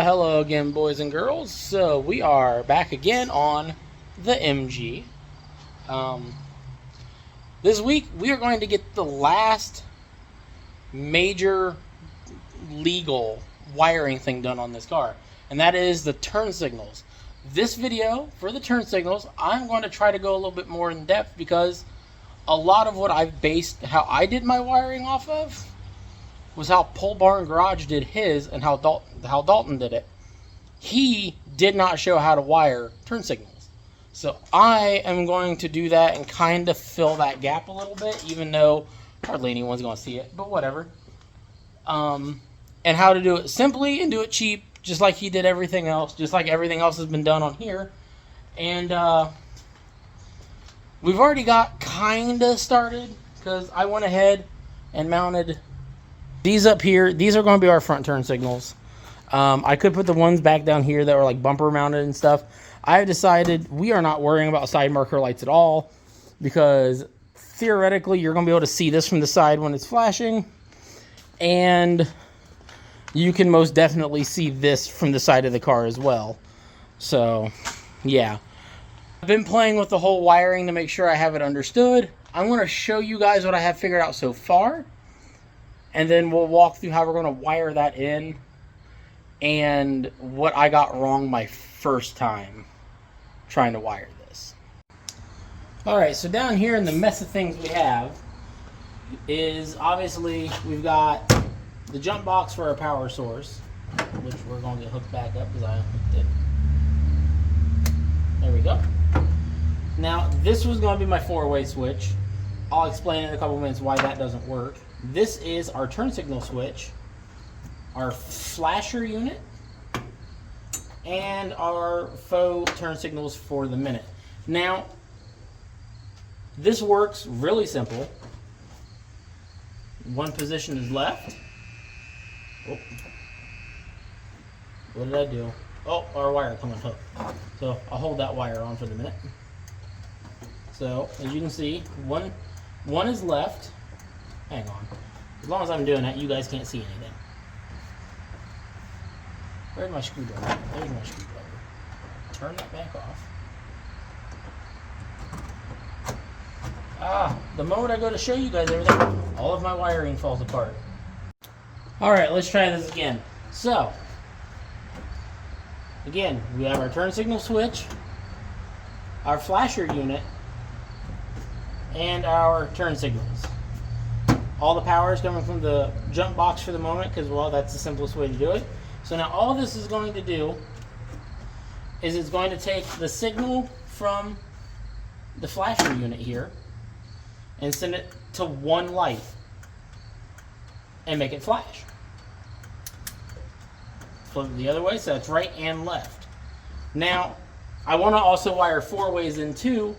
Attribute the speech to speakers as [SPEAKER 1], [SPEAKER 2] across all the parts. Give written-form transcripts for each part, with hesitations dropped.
[SPEAKER 1] Hello again, boys and girls. So we are back again on the MG. This week we are going to get the last major legal wiring thing done on this car, and that is the turn signals. This video for the turn signals, I'm going to try to go a little bit more in depth because a lot of what I've based how I did my wiring off of was how Pole Barn Garage did his and how Dalton did it. He did not show how to wire turn signals. So I am going to do that and kind of fill that gap a little bit, even though hardly anyone's going to see it, but whatever. And how to do it simply and do it cheap, just like he did everything else, just like everything else has been done on here. And we've already got kind of started because I went ahead and mounted these up here. These are going to be our front turn signals. I could put the ones back down here that were like bumper mounted and stuff. I have decided we are not worrying about side marker lights at all because theoretically you're going to be able to see this from the side when it's flashing, and you can most definitely see this from the side of the car as well. So yeah, I've been playing with the whole wiring to make sure I have it understood. I'm going to show you guys what I have figured out so far, and then we'll walk through how we're going to wire that in and what I got wrong my first time trying to wire this. Alright, so down here in the mess of things we have is obviously we've got the jump box for our power source, which we're going to get hooked back up because I unhooked it. There we go. Now this was going to be my four-way switch. I'll explain in a couple minutes why that doesn't work. This is our turn signal switch, our flasher unit, and our faux turn signals for the minute. Now, this works really simple. One position is left. Oh. What did I do? Oh, our wire come unhooked. So I'll hold that wire on for the minute. So as you can see, one is left. Hang on. As long as I'm doing that, you guys can't see anything. Where's my screwdriver? There's my screwdriver. Turn that back off. The moment I go to show you guys everything, all of my wiring falls apart. Alright, let's try this again. So, again, we have our turn signal switch, our flasher unit, and our turn signals. All the power is coming from the jump box for the moment because, well, that's the simplest way to do it. So now all this is going to do is it's going to take the signal from the flasher unit here and send it to one light and make it flash. Flip it the other way, so that's right and left. Now, I want to also wire four ways in too,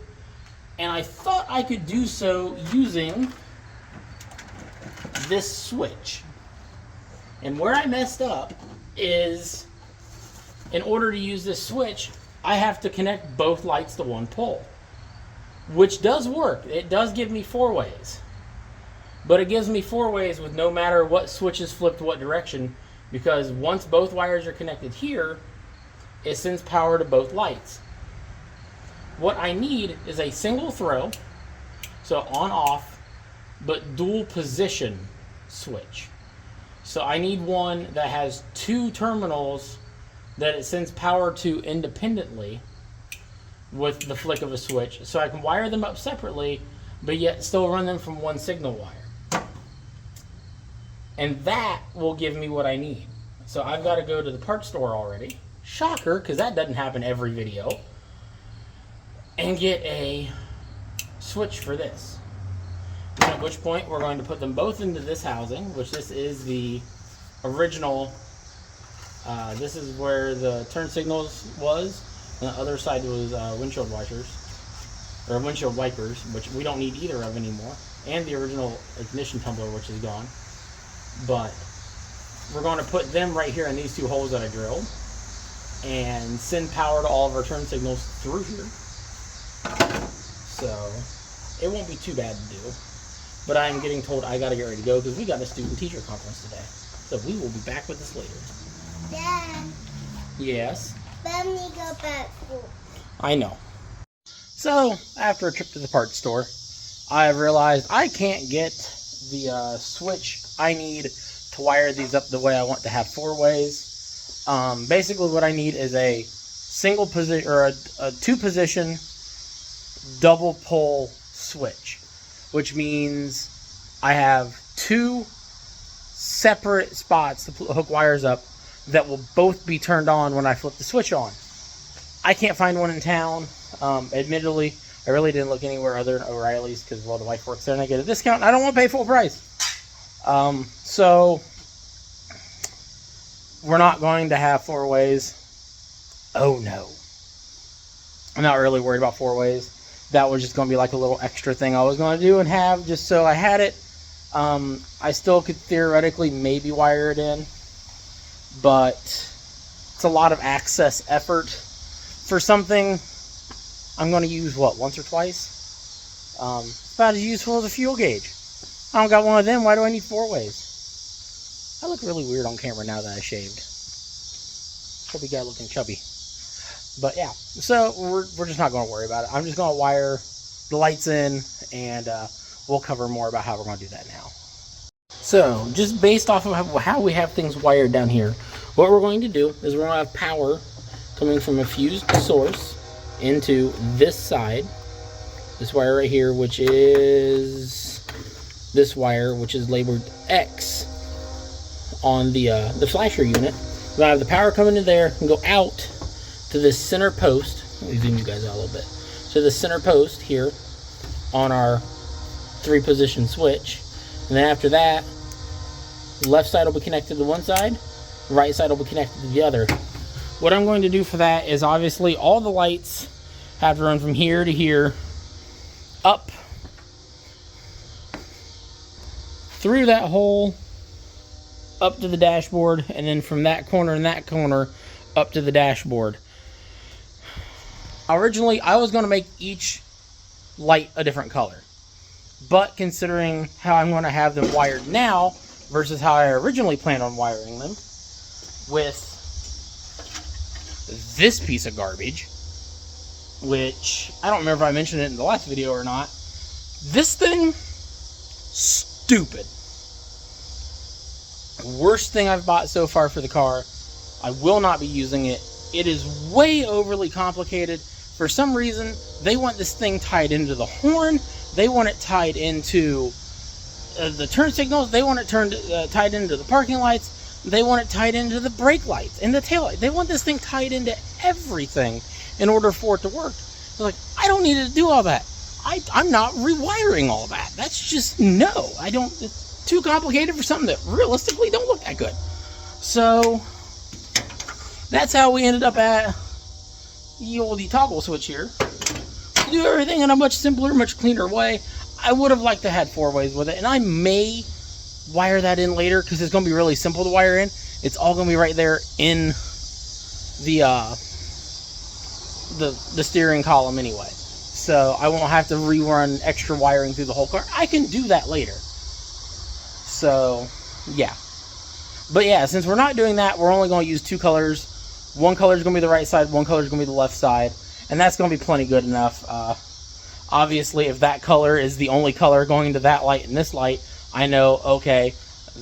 [SPEAKER 1] and I thought I could do so using this switch. And where I messed up is, in order to use this switch, I have to connect both lights to one pole, which does work. It does give me four ways, but it gives me four ways with no matter what switch is flipped what direction, because once both wires are connected here, it sends power to both lights. What I need is a single throw, so on off, but dual position switch. So I need one that has two terminals that it sends power to independently with the flick of a switch, so I can wire them up separately but yet still run them from one signal wire. And that will give me what I need. So I've got to go to the parts store already. Shocker, because that doesn't happen every video. And get a switch for this. At which point we're going to put them both into this housing, which this is the original This is where the turn signals was, and the other side was windshield wipers, or windshield wipers, which we don't need either of anymore, and the original ignition tumbler, which is gone. But we're going to put them right here in these two holes that I drilled, and send power to all of our turn signals through here. So it won't be too bad to do. But I'm getting told I got to get ready to go because we got a student-teacher conference today. So we will be back with this later.
[SPEAKER 2] Dad.
[SPEAKER 1] Yes?
[SPEAKER 2] Let me go back home.
[SPEAKER 1] I know. So, after a trip to the parts store, I realized I can't get the switch I need to wire these up the way I want to have 4 ways. Basically what I need is a single position, or a 2-position double pole switch, which means I have 2 separate spots to hook wires up that will both be turned on when I flip the switch on. I can't find one in town. Admittedly, I really didn't look anywhere other than O'Reilly's because, well, the wife works there and I get a discount and I don't want to pay full price. So we're not going to have 4 ways. Oh no. I'm not really worried about 4 ways. That was just going to be like a little extra thing I was going to do and have just so I had it. I still could theoretically maybe wire it in, but it's a lot of access effort for something I'm going to use, what, once or twice? It's about as useful as a fuel gauge. I don't got one of them. Why do I need 4 ways? I look really weird on camera now that I shaved. Chubby guy looking chubby. But yeah, so we're just not going to worry about it. I'm just going to wire the lights in, and we'll cover more about how we're going to do that now. So, just based off of how we have things wired down here, what we're going to do is we're going to have power coming from a fused source into this side. This wire right here, which is this wire, which is labeled X on the flasher unit. We're going to have the power coming in there and go out to this center post. Let me zoom you guys out a little bit. So the center post here on our 3-position switch. And then after that, left side will be connected to one side, right side will be connected to the other. What I'm going to do for that is obviously all the lights have to run from here to here, up through that hole, up to the dashboard, and then from that corner and that corner up to the dashboard. Originally, I was going to make each light a different color. But considering how I'm going to have them wired now versus how I originally planned on wiring them with this piece of garbage, which I don't remember if I mentioned it in the last video or not. This thing, stupid. Worst thing I've bought so far for the car. I will not be using it. It is way overly complicated. For some reason, they want this thing tied into the horn. They want it tied into the turn signals. They want it tied into the parking lights. They want it tied into the brake lights and the tail light. They want this thing tied into everything in order for it to work. They're like, I don't need to do all that. I'm not rewiring all that. That's just, no. I don't, it's too complicated for something that realistically don't look that good. So, that's how we ended up at the old toggle switch here. To do everything in a much simpler, much cleaner way. I would have liked to have 4 ways with it, and I may wire that in later because it's going to be really simple to wire in. It's all going to be right there in the steering column anyway. So I won't have to rerun extra wiring through the whole car. I can do that later. So, yeah. But yeah, since we're not doing that, we're only going to use 2 colors. One color is going to be the right side, one color is going to be the left side. And that's going to be plenty good enough. Obviously, if that color is the only color going to that light and this light, I know, okay,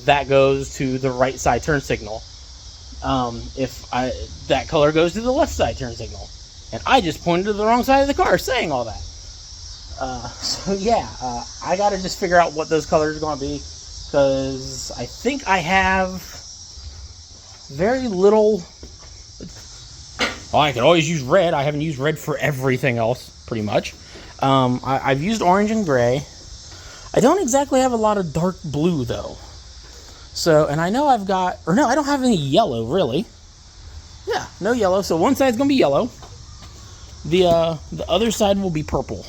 [SPEAKER 1] that goes to the right side turn signal. If that color goes to the left side turn signal. And I just pointed to the wrong side of the car saying all that. So yeah, I got to just figure out what those colors are going to be. Because I think I have very little. Well, I could always use red. I haven't used red for everything else, pretty much. I've used orange and gray. I don't exactly have a lot of dark blue, though. So, and I know I've got, or no, I don't have any yellow, really. No yellow. So one side's gonna be yellow. The other side will be purple.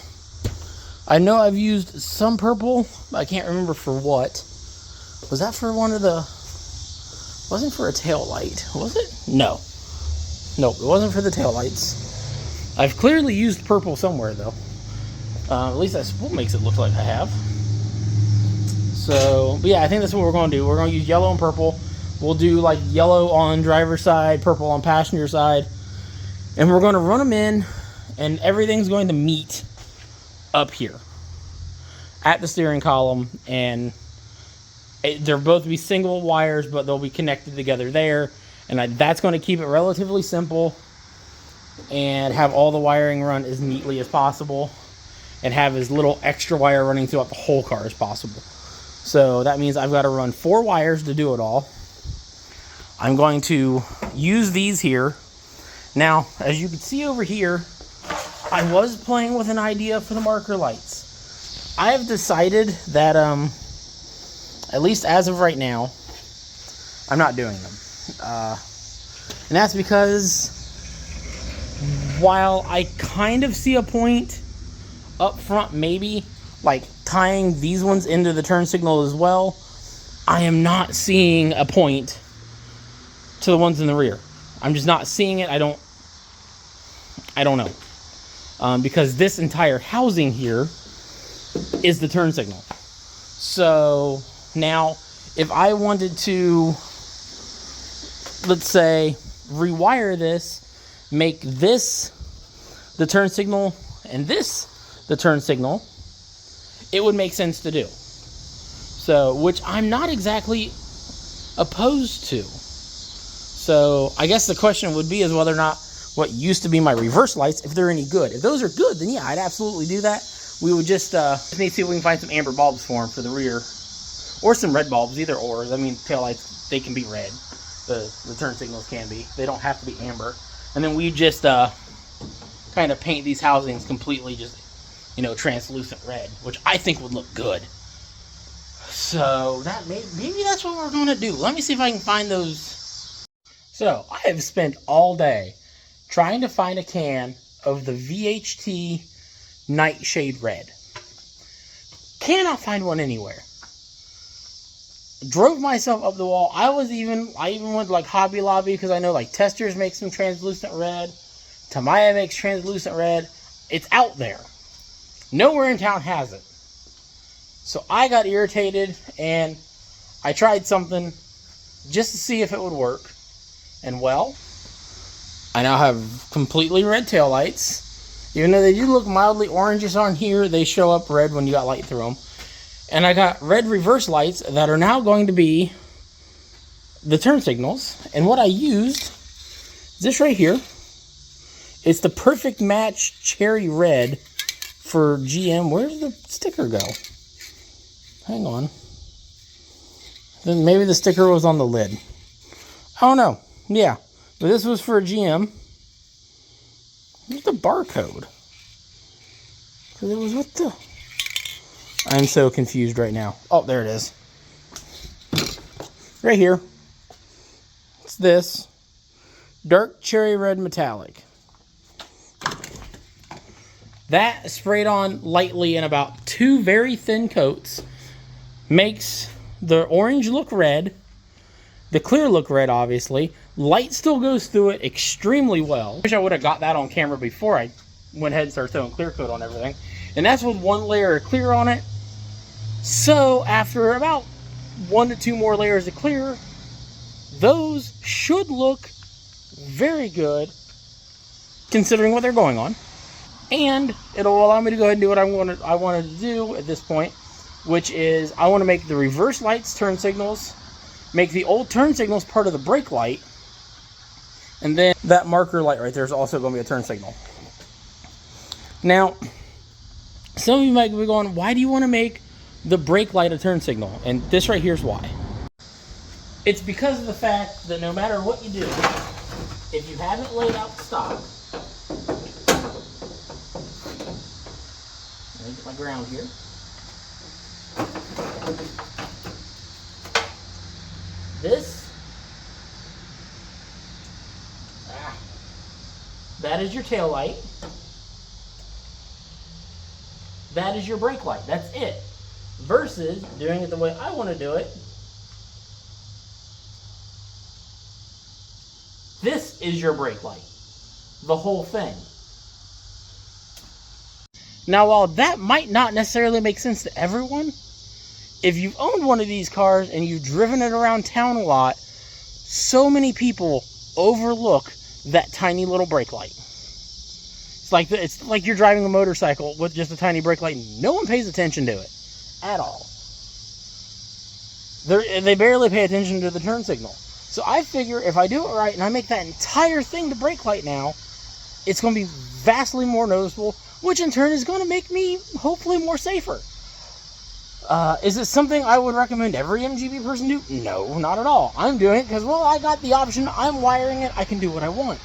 [SPEAKER 1] I know I've used some purple, but I can't remember for what. Was that for one of the... Wasn't for a tail light, was it? No. Nope, it wasn't for the tail lights. I've clearly used purple somewhere, though. At least that's what makes it look like I have. So, but yeah, I think that's what we're going to do. We're going to use yellow and purple. We'll do like yellow on driver's side, purple on passenger side. And we're going to run them in, and everything's going to meet up here at the steering column. And they're both be single wires, but they'll be connected together there. And that's going to keep it relatively simple and have all the wiring run as neatly as possible and have as little extra wire running throughout the whole car as possible. So that means I've got to run 4 wires to do it all. I'm going to use these here. Now, as you can see over here, I was playing with an idea for the marker lights. I have decided that, at least as of right now, I'm not doing them. And that's because while I kind of see a point up front, maybe like tying these ones into the turn signal as well, I am not seeing a point to the ones in the rear. I'm just not seeing it. I don't know. Because this entire housing here is the turn signal. So now if I wanted to, let's say, rewire this, make this the turn signal and this the turn signal, it would make sense to do. So, which I'm not exactly opposed to. So I guess the question would be is whether or not what used to be my reverse lights, if they're any good. If those are good, then yeah, I'd absolutely do that. We would just need to see if we can find some amber bulbs for them for the rear. Or some red bulbs, either or. I mean, taillights, they can be red. The turn signals can be. They don't have to be amber. And then we just kind of paint these housings completely just, translucent red, which I think would look good. So that maybe that's what we're going to do. Let me see if I can find those. So I have spent all day trying to find a can of the VHT Nightshade Red. Cannot find one anywhere. Drove myself up the wall. I even went to like Hobby Lobby because I know like Testors make some translucent red. Tamiya makes translucent red. It's out there. Nowhere in town has it. So I got irritated and I tried something just to see if it would work. And well, I now have completely red taillights. Even though they do look mildly orangish on here, they show up red when you got light through them. And I got red reverse lights that are now going to be the turn signals. And what I used is this right here. It's the Perfect Match Cherry Red for GM. Where did the sticker go? Hang on. Then maybe the sticker was on the lid. Oh no. Yeah. But this was for a GM. Where's the barcode? Because it was with the... I'm so confused right now. Oh, there it is. Right here. It's this. Dark Cherry Red Metallic. That sprayed on lightly in about 2 very thin coats makes the orange look red. The clear look red, obviously. Light still goes through it extremely well. Wish I would have got that on camera before I went ahead and started throwing clear coat on everything. And that's with 1 layer of clear on it. So after about 1 to 2 more layers of clear, those should look very good considering what they're going on. And it'll allow me to go ahead and do what I wanted to do at this point, which is I want to make the reverse lights turn signals, make the old turn signals part of the brake light, and then that marker light right there is also going to be a turn signal. Now, some of you might be going, why do you want to make the brake light a turn signal? And this right here is why. It's because of the fact that no matter what you do, if you haven't laid out the stock, let me get my ground here. This That is your tail light. That is your brake light. That's it. Versus doing it the way I want to do it. This is your brake light. The whole thing. Now, while that might not necessarily make sense to everyone, if you've owned one of these cars and you've driven it around town a lot, so many people overlook that tiny little brake light. It's like you're driving a motorcycle with just a tiny brake light. No one pays attention to it at all. They barely pay attention to the turn signal. So I figure if I do it right and I make that entire thing the brake light now, it's going to be vastly more noticeable, which in turn is going to make me hopefully more safer. Is it something I would recommend every MGB person do? No, not at all. I'm doing it because, well, I got the option. I'm wiring it. I can do what I want.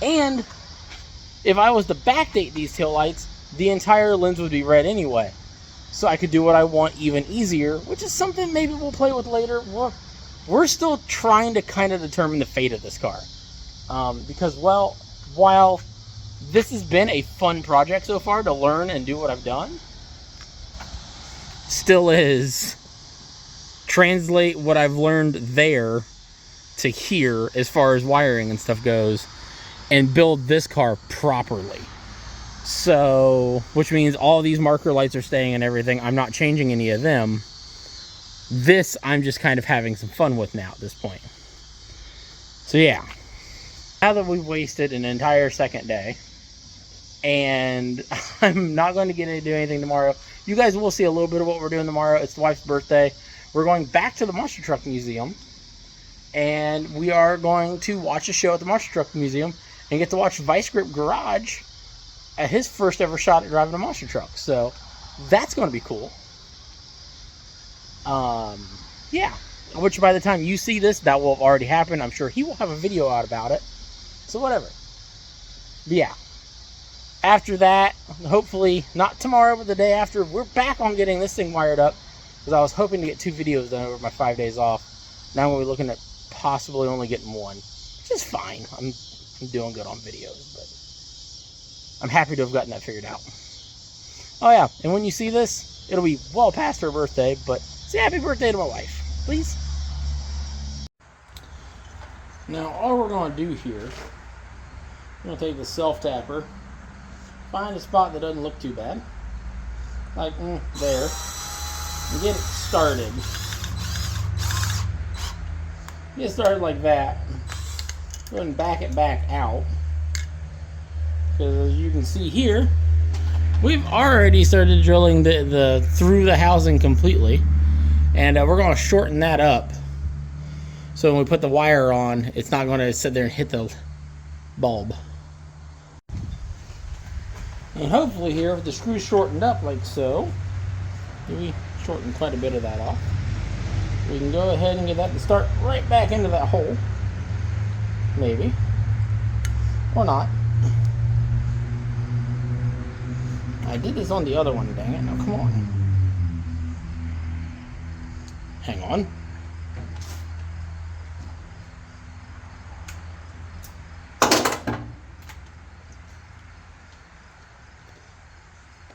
[SPEAKER 1] And if I was to backdate these taillights, the entire lens would be red anyway. So I could do what I want even easier, which is something maybe we'll play with later. We're still trying to kind of determine the fate of this car. Because, well, while this has been a fun project so far to learn and do what I've done, still is translate what I've learned there to here as far as wiring and stuff goes and build this car properly. So, which means all these marker lights are staying and everything. I'm not changing any of them. This I'm just kind of having some fun with now at this point. So yeah, now that we've wasted an entire second day and I'm not going to get to do anything tomorrow, you guys will see a little bit of what we're doing tomorrow. It's the wife's birthday. We're going back to the Monster Truck Museum and we are going to watch a show at the Monster Truck Museum and get to watch Vice Grip Garage at his first ever shot at driving a monster truck. So that's going to be cool. Yeah, which by the time you see this, that will have already happened. I'm sure he will have a video out about it. So whatever. But yeah, after that, hopefully not tomorrow, but the day after, we're back on getting this thing wired up, because I was hoping to get 2 videos done over my 5 days off. Now we're looking at possibly only getting 1, which is fine. I'm doing good on videos, but I'm happy to have gotten that figured out. Oh yeah, and when you see this, it'll be well past her birthday, but say happy birthday to my wife, please. Now all we're going to do here, we're going to take the self-tapper, find a spot that doesn't look too bad, like there, and get it started. Get it started like that. Go ahead and back it back out. Because as you can see here, we've already started drilling the through the housing completely. And we're going to shorten that up. So when we put the wire on, it's not going to sit there and hit the bulb. And hopefully here, with the screw shortened up like so, we shortened quite a bit of that off. We can go ahead and get that to start right back into that hole. Maybe. Or not. I did this on the other one, dang it. Now come on. Hang on.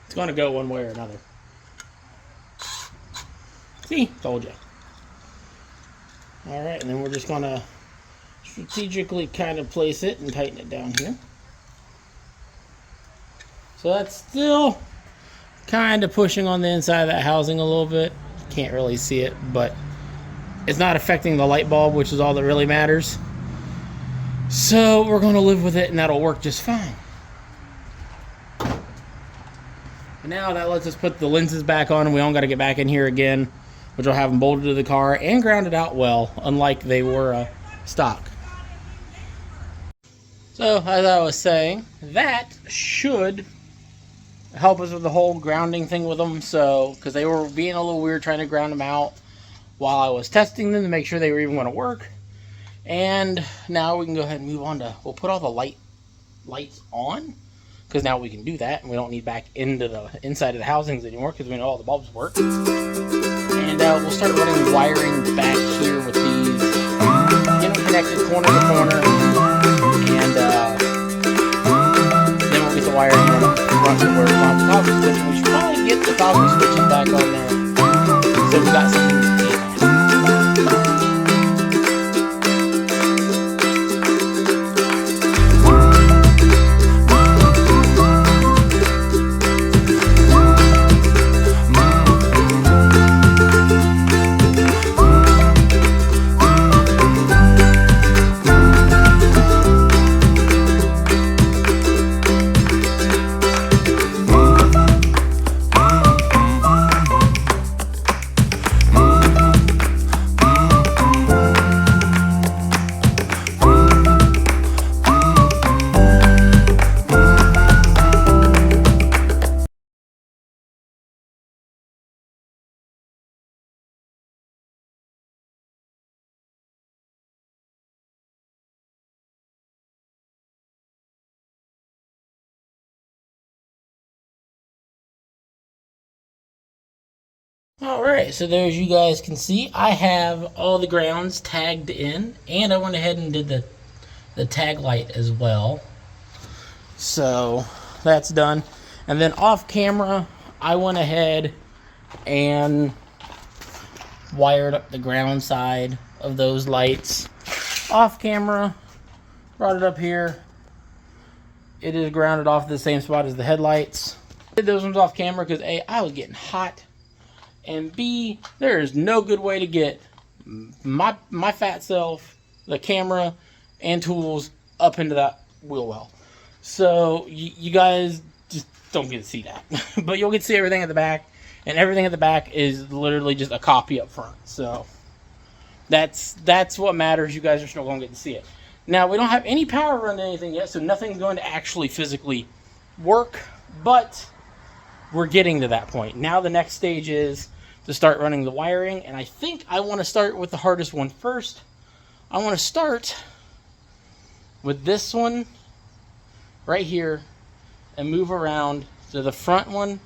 [SPEAKER 1] It's going to go one way or another. See? Told you. Alright, and then we're just going to strategically kind of place it and tighten it down here. So that's still kind of pushing on the inside of that housing a little bit. Can't really see it, but it's not affecting the light bulb, which is all that really matters. So we're going to live with it, and that'll work just fine. And now that lets us put the lenses back on, and we don't got to get back in here again, which will have them bolted to the car and grounded out well, unlike they were stock. So, as I was saying, that should help us with the whole grounding thing with them. So, because they were being a little weird trying to ground them out while I was testing them to make sure they were even going to work. And now we can go ahead and move on to, we'll put all the lights on, because now we can do that, and we don't need back into the inside of the housings anymore, because we know all the bulbs work. And we'll start running wiring back here with these interconnected corner to corner. front where we want the toggle switch. We should probably get the toggle switches back on there, so we got something to see. Alright, so there, as you guys can see, I have all the grounds tagged in, and I went ahead and did the tag light as well. So that's done. And then off camera, I went ahead and wired up the ground side of those lights. Off camera, brought it up here. It is grounded off the same spot as the headlights. Did those ones off camera because A, I was getting hot, and B, there is no good way to get my fat self, the camera, and tools up into that wheel well. So you guys just don't get to see that. But you'll get to see everything at the back, and everything at the back is literally just a copy up front. So that's what matters. You guys are still going to get to see it. Now, we don't have any power run to anything yet, so nothing's going to actually physically work, but we're getting to that point. Now the next stage is to start running the wiring, and I think I want to start with the hardest one first. I want to start with this one right here and move around to the front one,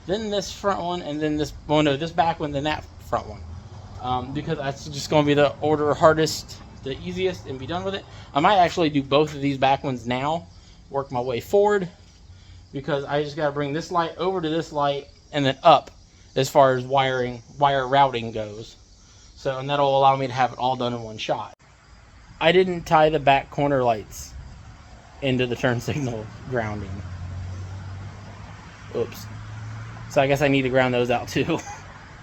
[SPEAKER 1] then this front one, and then this, well, no, this back one, then that front one. Because that's just going to be the order hardest, the easiest, and be done with it. I might actually do both of these back ones now, work my way forward, because I just got to bring this light over to this light and then up as far as wire routing goes. So, and that'll allow me to have it all done in one shot. I didn't tie the back corner lights into the turn signal grounding. Oops. So I guess I need to ground those out too.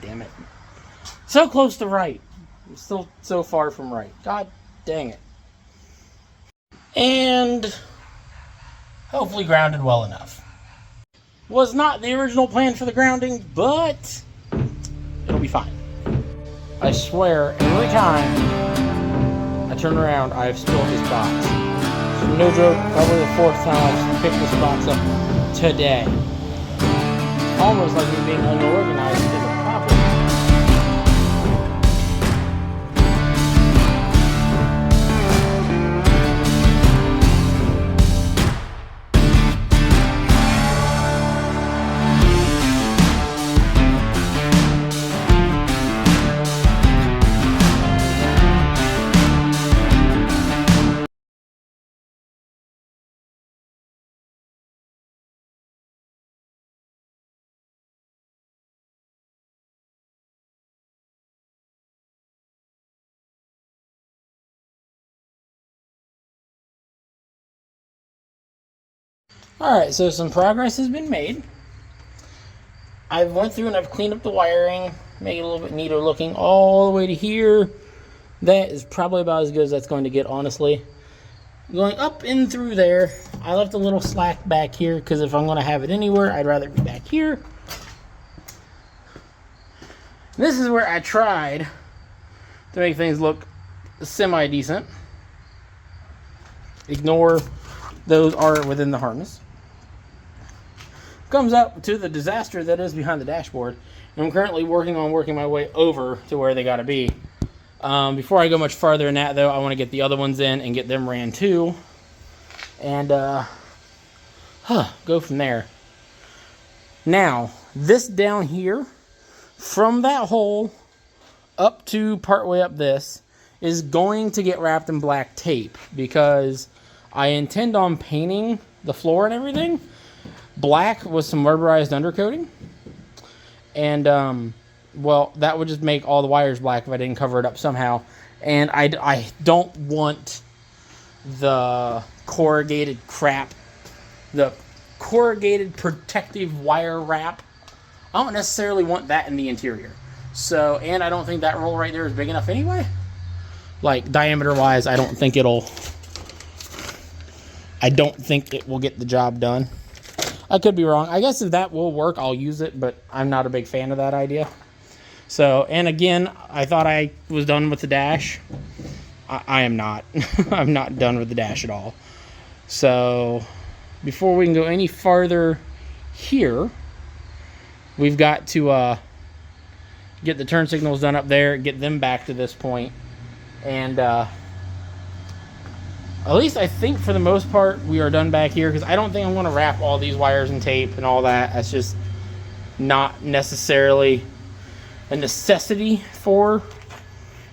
[SPEAKER 1] Damn it. So close to right. I'm still so far from right. God dang it. And hopefully grounded well enough. Was not the original plan for the grounding, but it'll be fine. I swear, every time I turn around, I've spilled this box. So no joke, probably the fourth time I've picked this box up today. Almost like me being unorganized is a problem. Alright, so some progress has been made. I've went through and I've cleaned up the wiring, made it a little bit neater looking all the way to here. That is probably about as good as that's going to get, honestly. Going up in through there, I left a little slack back here because if I'm going to have it anywhere, I'd rather be back here. This is where I tried to make things look semi-decent. Ignore those are within the harness. Comes up to the disaster that is behind the dashboard. And I'm currently working my way over to where they got to be. Before I go much farther in that, though, I want to get the other ones in and get them ran too. And go from there. Now, this down here, from that hole up to partway up this, is going to get wrapped in black tape because I intend on painting the floor and everything. black with some rubberized undercoating. And, well, that would just make all the wires black if I didn't cover it up somehow. And I don't want the corrugated crap, the corrugated protective wire wrap. I don't necessarily want that in the interior. So, and I don't think that roll right there is big enough anyway. Like, diameter-wise, I don't think it will get the job done. I could be wrong. I guess if that will work, I'll use it, but I'm not a big fan of that idea. So, and again, I thought I was done with the dash. I am not. I'm not done with the dash at all. So, before we can go any farther here, we've got to get the turn signals done up there, get them back to this point. And at least I think for the most part we are done back here, because I don't think I'm going to wrap all these wires in tape and all that. That's just not necessarily a necessity for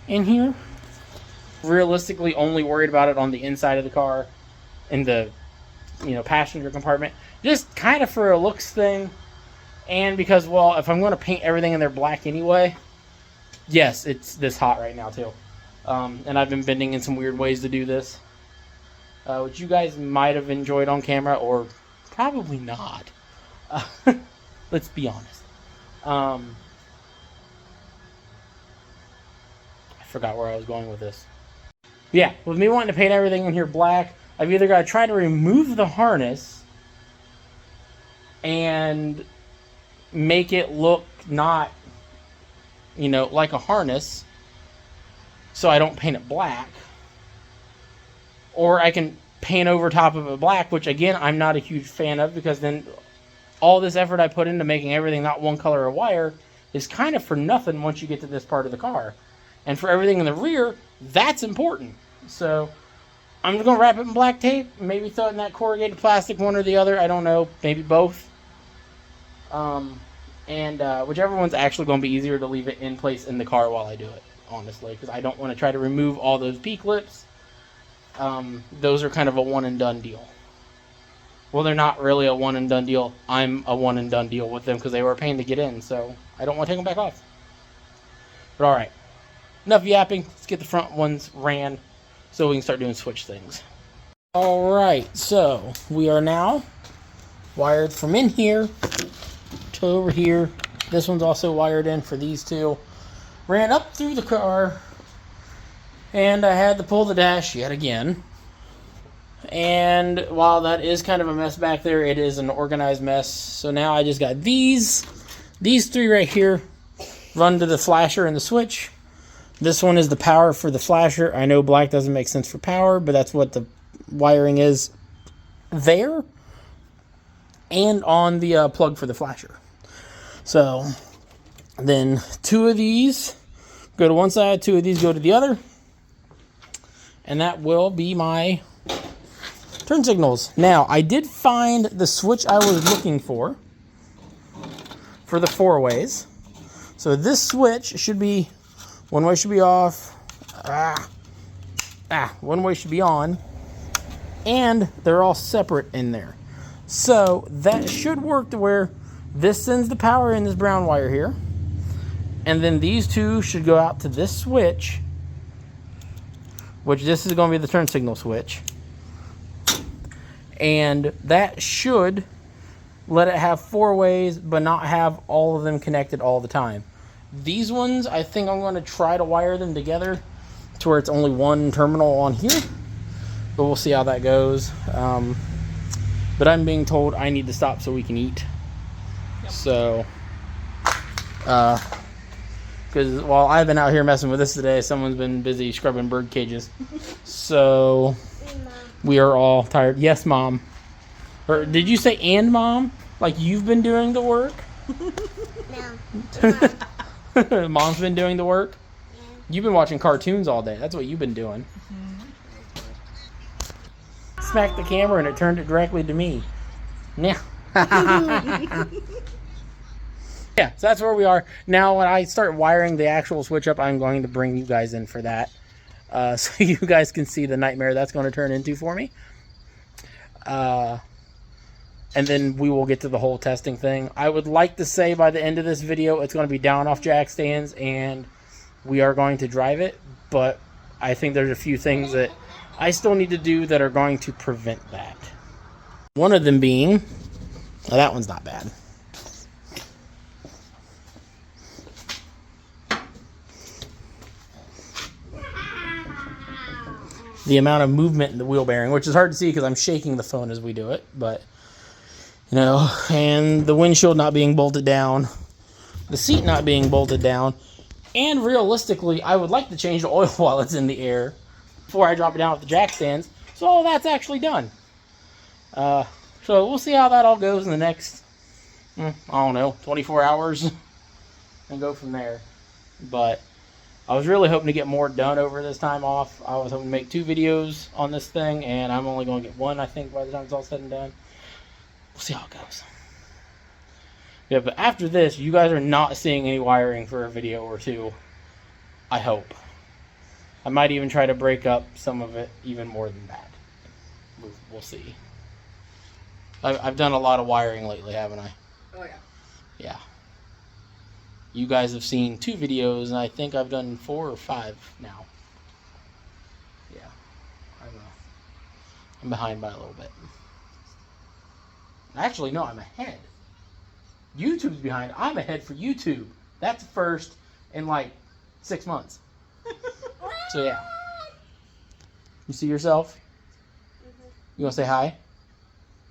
[SPEAKER 1] in here. Realistically, only worried about it on the inside of the car, in the passenger compartment, just kind of for a looks thing. And because, well, if I'm going to paint everything in there black anyway, yes, it's this hot right now too. And I've been bending in some weird ways to do this, which you guys might have enjoyed on camera, or probably not. Let's be honest. I forgot where I was going with this. Yeah, with me wanting to paint everything in here black, I've either got to try to remove the harness and make it look not, like a harness, so I don't paint it black. Or I can paint over top of it black, which again, I'm not a huge fan of, because then all this effort I put into making everything not one color of wire is kind of for nothing once you get to this part of the car. And for everything in the rear, that's important. So I'm just going to wrap it in black tape, maybe throw it in that corrugated plastic, one or the other, I don't know, maybe both. Whichever one's actually going to be easier to leave it in place in the car while I do it, honestly, because I don't want to try to remove all those P-clips. Those are kind of a one and done deal. Well, they're not really a one and done deal. I'm a one and done deal with them because they were a pain to get in, so I don't want to take them back off. But alright, enough yapping. Let's get the front ones ran so we can start doing switch things. Alright, so we are now wired from in here to over here. This one's also wired in for these two. Ran up through the car, and I had to pull the dash yet again. And while that is kind of a mess back there, it is an organized mess. So now I just got these three right here run to the flasher and the switch. This one is the power for the flasher. I know black doesn't make sense for power, but that's what the wiring is there. And on the plug for the flasher. So then two of these go to one side, two of these go to the other. And that will be my turn signals. Now, I did find the switch I was looking for the 4-ways. So this switch should be, one way should be off, one way should be on, and they're all separate in there. So that should work to where this sends the power in this brown wire here, and then these two should go out to this switch, which this is going to be the turn signal switch. And that should let it have 4 ways, but not have all of them connected all the time. These ones, I think I'm going to try to wire them together to where it's only one terminal on here. But we'll see how that goes. But I'm being told I need to stop so we can eat. Yep. So, because while I've been out here messing with this today, someone's been busy scrubbing bird cages. So we are all tired. Yes, Mom. Or did you say and Mom? Like you've been doing the work? No. Mom's been doing the work? Yeah. You've been watching cartoons all day. That's what you've been doing. Mm-hmm. Smacked the camera and it turned it directly to me. Yeah. Yeah, so that's where we are. Now, when I start wiring the actual switch up, I'm going to bring you guys in for that. So you guys can see the nightmare that's going to turn into for me. and then we will get to the whole testing thing. I would like to say by the end of this video, it's going to be down off jack stands, and we are going to drive it, but I think there's a few things that I still need to do that are going to prevent that. One of them being, oh, that one's not bad. The amount of movement in the wheel bearing, which is hard to see because I'm shaking the phone as we do it, but, you know, and the windshield not being bolted down, the seat not being bolted down, and realistically, I would like to change the oil while it's in the air before I drop it down with the jack stands, so all that's actually done. So we'll see how that all goes in the next, I don't know, 24 hours, and go from there. But I was really hoping to get more done over this time off. I was hoping to make 2 videos on this thing, and I'm only going to get 1, I think, by the time it's all said and done. We'll see how it goes. Yeah, but after this, you guys are not seeing any wiring for a video or 2. I hope. I might even try to break up some of it even more than that. We'll see. I've done a lot of wiring lately, haven't I?
[SPEAKER 3] Oh, yeah.
[SPEAKER 1] Yeah. You guys have seen 2 videos, and I think I've done 4 or 5 now. Yeah. I'm behind by a little bit. Actually, no, I'm ahead. YouTube's behind. I'm ahead for YouTube. That's first in like 6 months. So, yeah. You see yourself? You want to say hi?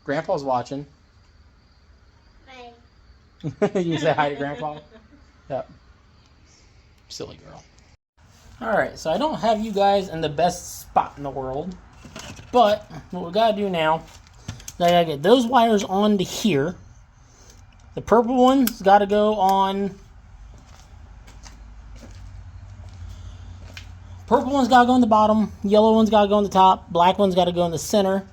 [SPEAKER 1] Grandpa's watching.
[SPEAKER 2] Bye.
[SPEAKER 1] You say hi to Grandpa? Yep. Silly girl. Alright, so I don't have you guys in the best spot in the world. But what we gotta do now is I gotta get those wires on to here. The purple one's gotta go on. Purple one's gotta go on the bottom. Yellow one's gotta go on the top. Black one's gotta go in the center.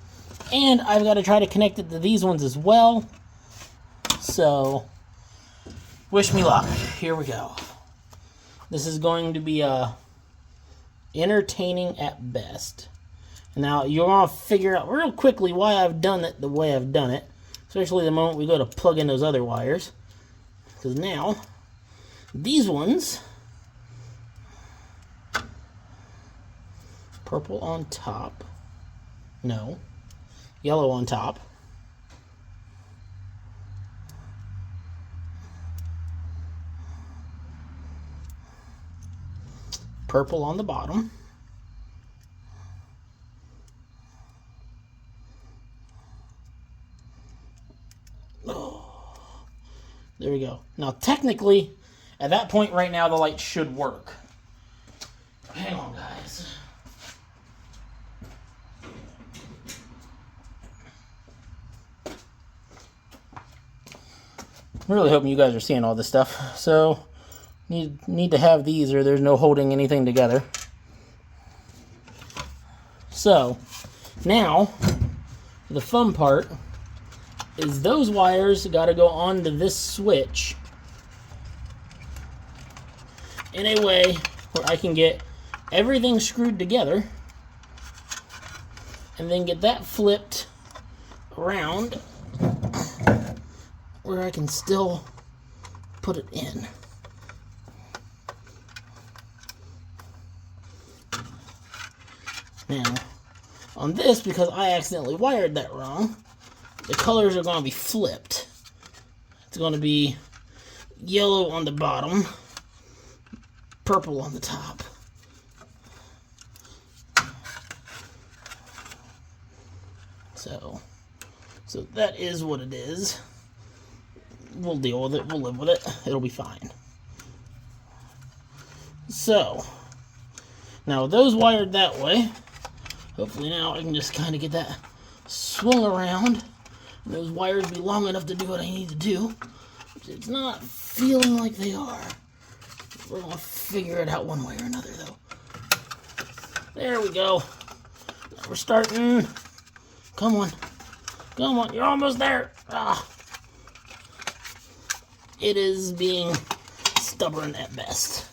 [SPEAKER 1] And I've got to try to connect it to these ones as well. So, wish me luck. Here we go. This is going to be entertaining at best. Now, you're going to figure out real quickly why I've done it the way I've done it. Especially the moment we go to plug in those other wires. Because now, these ones, purple on top. No. Yellow on top. Purple on the bottom. Oh, there we go. Now, technically, at that point right now, the light should work. Hang on, guys. I'm really hoping you guys are seeing all this stuff. So, need to have these or there's no holding anything together. So, now, the fun part is those wires got to go onto this switch in a way where I can get everything screwed together and then get that flipped around where I can still put it in. Now, on this, because I accidentally wired that wrong, the colors are going to be flipped. It's going to be yellow on the bottom, purple on the top. So that is what it is. We'll deal with it. We'll live with it. It'll be fine. So, now with those wired that way, hopefully now I can just kind of get that swung around. And those wires be long enough to do what I need to do. It's not feeling like they are. We're going to figure it out one way or another, though. There we go. Now we're starting. Come on. Come on. You're almost there. Ah. It is being stubborn at best.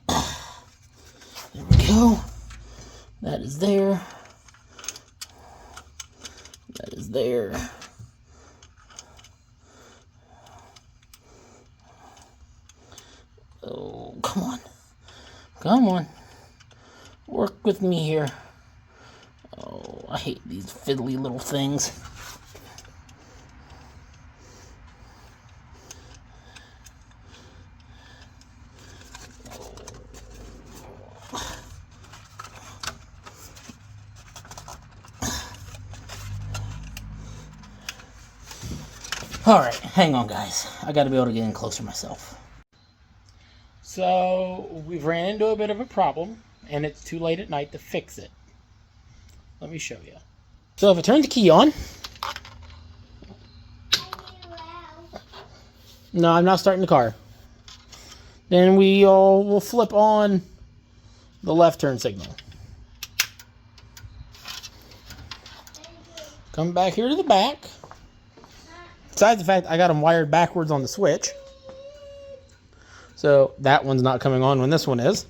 [SPEAKER 1] There we go. That is there. That is there. Come on. Work with me here. Oh, I hate these fiddly little things. Alright, hang on guys. I gotta be able to get in closer myself. So, we've ran into a bit of a problem, and it's too late at night to fix it. Let me show you. So if I turn the key on... No, I'm not starting the car. Then we'll flip on the left turn signal. Come back here to the back. Besides the fact I got them wired backwards on the switch. So that one's not coming on when this one is.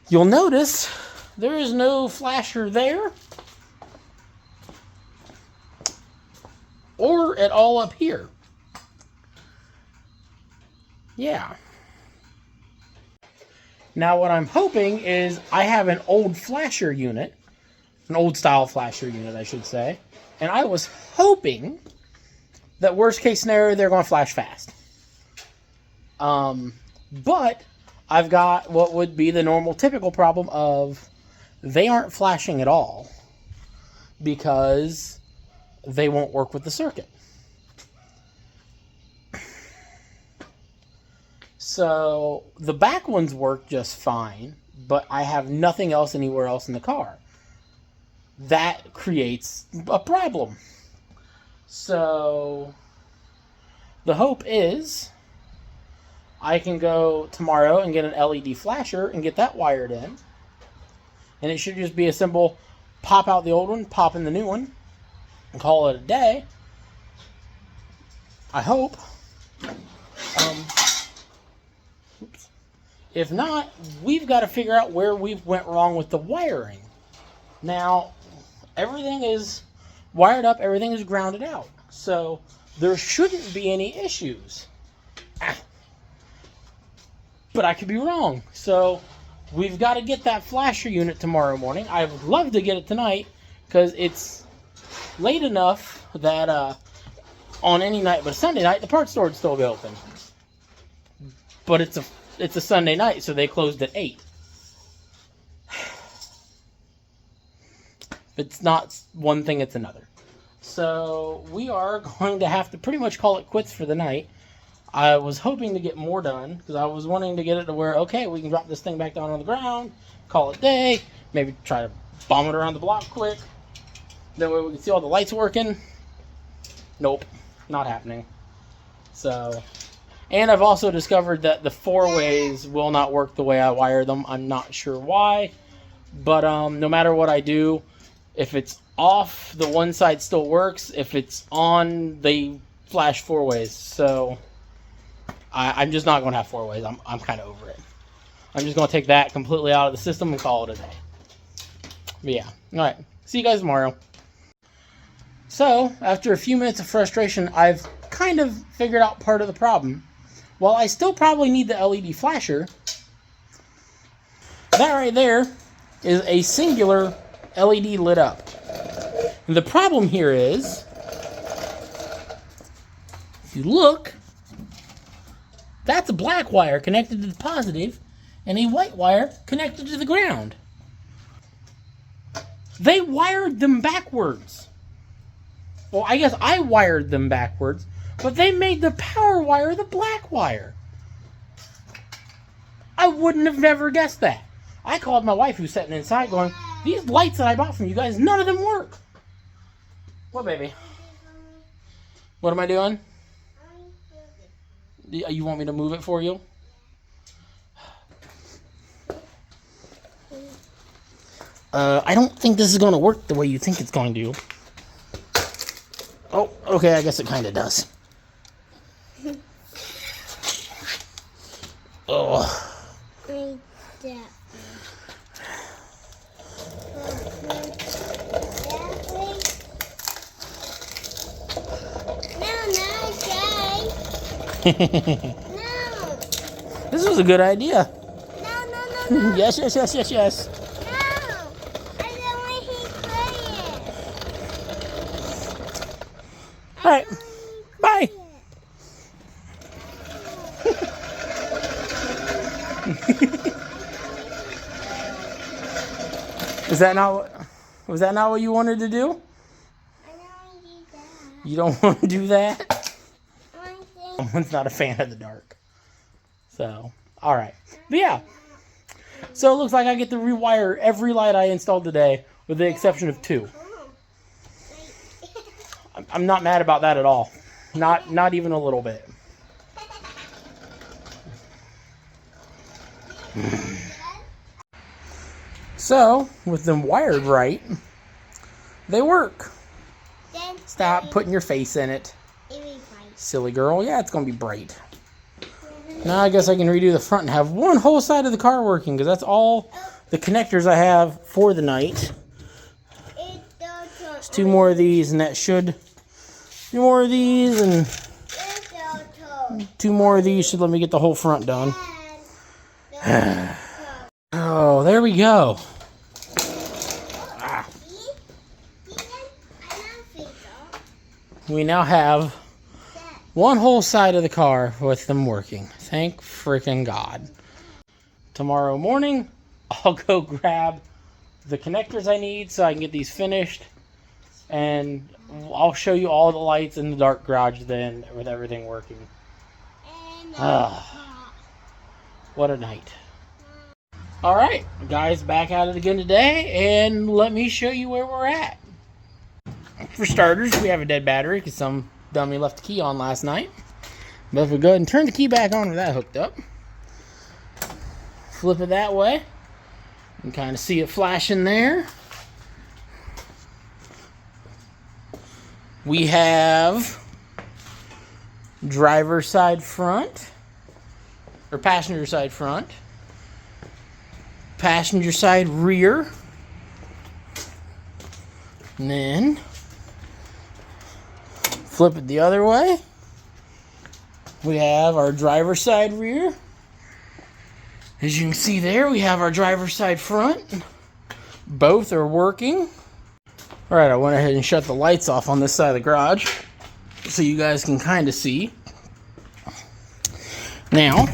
[SPEAKER 1] You'll notice there is no flasher there. Or at all up here. Yeah. Now what I'm hoping is I have an old flasher unit. An old style flasher unit, I should say. And I was hoping that worst case scenario, they're going to flash fast. But I've got what would be the normal typical problem of they aren't flashing at all because they won't work with the circuit. So the back ones work just fine, but I have nothing else anywhere else in the car. That creates a problem. So the hope is I can go tomorrow and get an LED flasher and get that wired in. And it should just be a simple pop out the old one, pop in the new one, and call it a day. I hope. If not, we've got to figure out where we went wrong with the wiring. Now, everything is wired up, everything is grounded out. So, there shouldn't be any issues. But I could be wrong. So, we've got to get that flasher unit tomorrow morning. I would love to get it tonight, because it's late enough that on any night but Sunday night, the parts store would still be open. But it's a Sunday night, so they closed at 8. It's not one thing, it's another. So we are going to have to pretty much call it quits for the night. I was hoping to get more done, because I was wanting to get it to where, okay, we can drop this thing back down on the ground, call it day, maybe try to bomb it around the block quick. That way we can see all the lights working. Nope, not happening. So... And I've also discovered that the 4-ways will not work the way I wire them. I'm not sure why. But no matter what I do, if it's off, the one side still works. If it's on, they flash 4-ways. So I'm just not going to have 4-ways. I'm kind of over it. I'm just going to take that completely out of the system and call it a day. But yeah. Alright. See you guys tomorrow. So, after a few minutes of frustration, I've kind of figured out part of the problem. While I still probably need the LED flasher, that right there is a singular LED lit up. And the problem here is, if you look, that's a black wire connected to the positive and a white wire connected to the ground. They wired them backwards. Well, I guess I wired them backwards. But they made the power wire the black wire. I wouldn't have never guessed that. I called my wife who's sitting inside going, these lights that I bought from you guys, none of them work. What, baby? What am I doing? You want me to move it for you? I don't think this is going to work the way you think it's going to. Oh, okay, I guess it kind of does. Oh.
[SPEAKER 2] No.
[SPEAKER 1] This was a good idea.
[SPEAKER 2] No. No.
[SPEAKER 1] Yes, yes, yes, yes, yes.
[SPEAKER 2] No. I don't want to play it.
[SPEAKER 1] All right. Bye. Was that not what you wanted to do?
[SPEAKER 2] I don't want to do that.
[SPEAKER 1] You don't want to do that?
[SPEAKER 2] I want to
[SPEAKER 1] Someone's not a fan of the dark. So, all right. But yeah. So it looks like I get to rewire every light I installed today, with the exception of 2. I'm not mad about that at all. Not even a little bit. So, with them wired right, they work. Stop putting your face in it. Silly girl. Yeah, it's going to be bright. Now I guess I can redo the front and have one whole side of the car working, because that's all the connectors I have for the night. There's 2 more of these, and that should... 2 more of these, and 2 more of these should let me get the whole front done. Oh, there we go. We now have one whole side of the car with them working. Thank freaking God. Tomorrow morning, I'll go grab the connectors I need so I can get these finished. And I'll show you all the lights in the dark garage then with everything working. What a night. Alright, guys, back at it again today. And let me show you where we're at. For starters, we have a dead battery because some dummy left the key on last night. But if we go ahead and turn the key back on with that hooked up, flip it that way, you can kind of see it flashing there. We have driver side front, or passenger side front, passenger side rear, and then flip it the other way. We have our driver side rear. As you can see there, we have our driver side front. Both are working. Alright, I went ahead and shut the lights off on this side of the garage so you guys can kind of see. Now,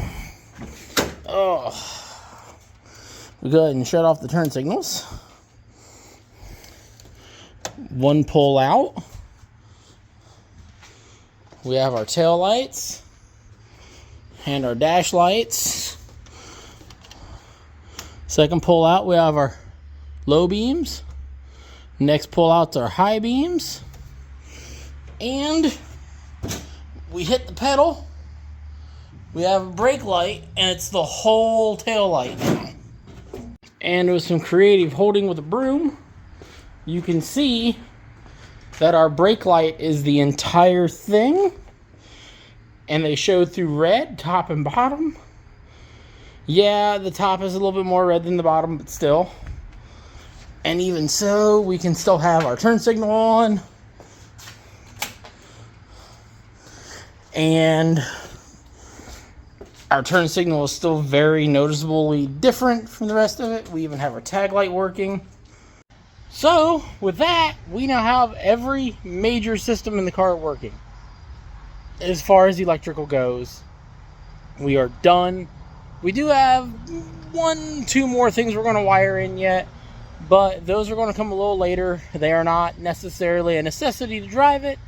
[SPEAKER 1] we go ahead and shut off the turn signals. One pull out. We have our tail lights and our dash lights. Second pull out, we have our low beams. Next pull out's our high beams. And we hit the pedal. We have a brake light, and it's the whole tail light now. And with some creative holding with a broom, you can see that our brake light is the entire thing. And they showed through red, top and bottom. Yeah, the top is a little bit more red than the bottom, but still. And even so, we can still have our turn signal on. And our turn signal is still very noticeably different from the rest of it. We even have our tag light working. So, with that, we now have every major system in the car working. As far as electrical goes, we are done. We do have 1-2 more things we're going to wire in yet, but those are going to come a little later. They are not necessarily a necessity to drive it,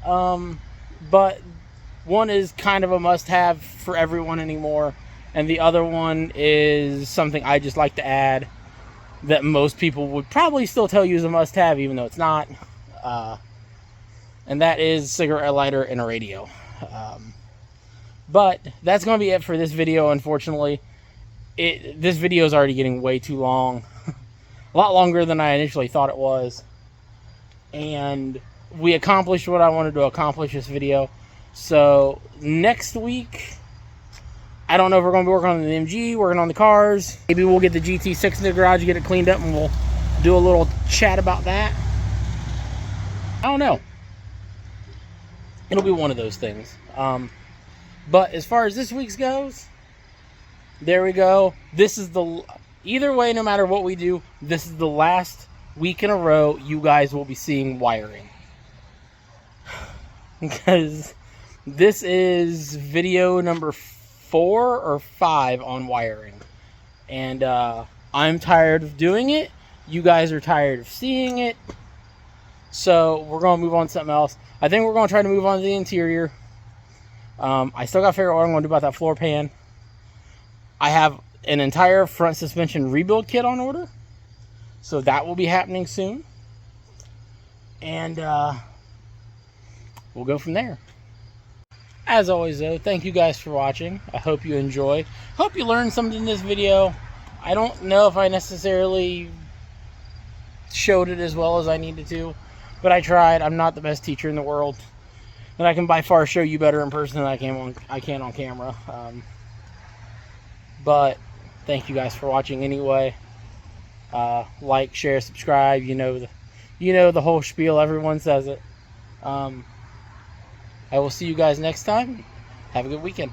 [SPEAKER 1] but one is kind of a must-have for everyone anymore, and the other one is something I just like to add that most people would probably still tell you is a must-have, even though it's not, and that is a cigarette lighter and a radio. But that's going to be it for this video, unfortunately. This video is already getting way too long. A lot longer than I initially thought it was. And we accomplished what I wanted to accomplish this video. So, next week, I don't know if we're going to be working on the MG, working on the cars. Maybe we'll get the GT6 in the garage, get it cleaned up, and we'll do a little chat about that. I don't know. It'll be one of those things. But as far as this week's goes, There we go. This is either way, no matter what we do, this is the last week in a row you guys will be seeing wiring. Because this is video number 4 or 5 on wiring. And I'm tired of doing it. You guys are tired of seeing it. So we're going to move on to something else. I think we're going to try to move on to the interior. I still got to figure out what I'm going to do about that floor pan. I have an entire front suspension rebuild kit on order. So that will be happening soon. And we'll go from there. As always though, thank you guys for watching. I hope you enjoy. Hope you learned something in this video. I don't know if I necessarily showed it as well as I needed to. But I tried. I'm not the best teacher in the world. And I can by far show you better in person than I can on camera. But thank you guys for watching anyway. Like, share, subscribe. You know the whole spiel. Everyone says it. I will see you guys next time. Have a good weekend.